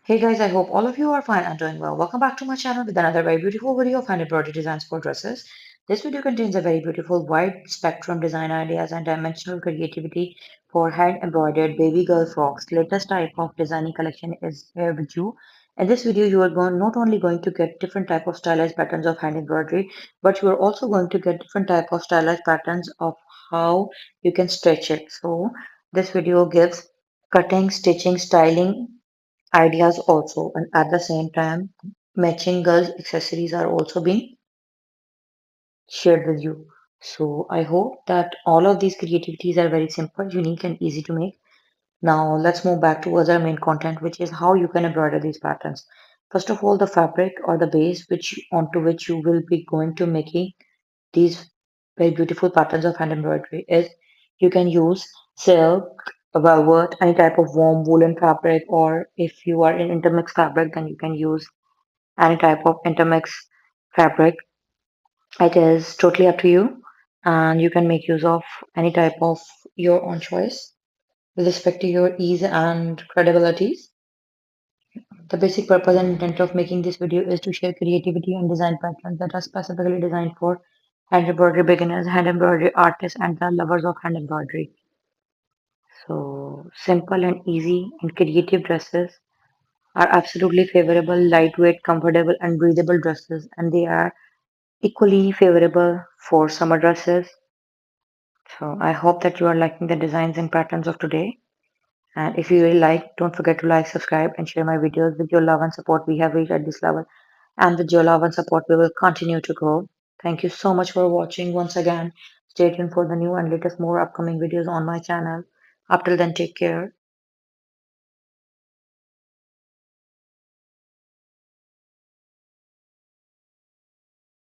Hey guys, I hope all of you are fine and doing well. Welcome back to my channel with another very beautiful video of hand embroidery designs for dresses. This video contains a very beautiful wide spectrum design ideas and dimensional creativity for hand embroidered baby girl frocks. Latest type of designing collection is here with you. In this video, you are not only going to get different type of stylized patterns of hand embroidery, but you are also going to get different type of stylized patterns of how you can stretch it. So this video gives cutting, stitching, styling ideas also, and at the same time matching girls accessories are also being shared with you. So I hope that all of these creativities are very simple, unique, and easy to make. Now let's move back towards our main content, which is how you can embroider these patterns. First of all, the fabric or the base which onto which you will be going to making these very beautiful patterns of hand embroidery is you can use silk, velvet, any type of warm woolen fabric, or if you are in intermix fabric, then you can use any type of intermix fabric. It is totally up to you, and you can make use of any type of your own choice with respect to your ease and credibilities. The basic purpose and intent of making this video is to share creativity and design patterns that are specifically designed for hand embroidery beginners, hand embroidery artists, and the lovers of hand embroidery. So, simple and easy and creative dresses are absolutely favorable, lightweight, comfortable, and breathable dresses, and they are equally favorable for summer dresses. So, I hope that you are liking the designs and patterns of today. And if you really like, don't forget to like, subscribe, and share my videos. With your love and support, we have reached at this level. And with your love and support, we will continue to grow. Thank you so much for watching once again. Stay tuned for the new and latest more upcoming videos on my channel. Up till then, take care.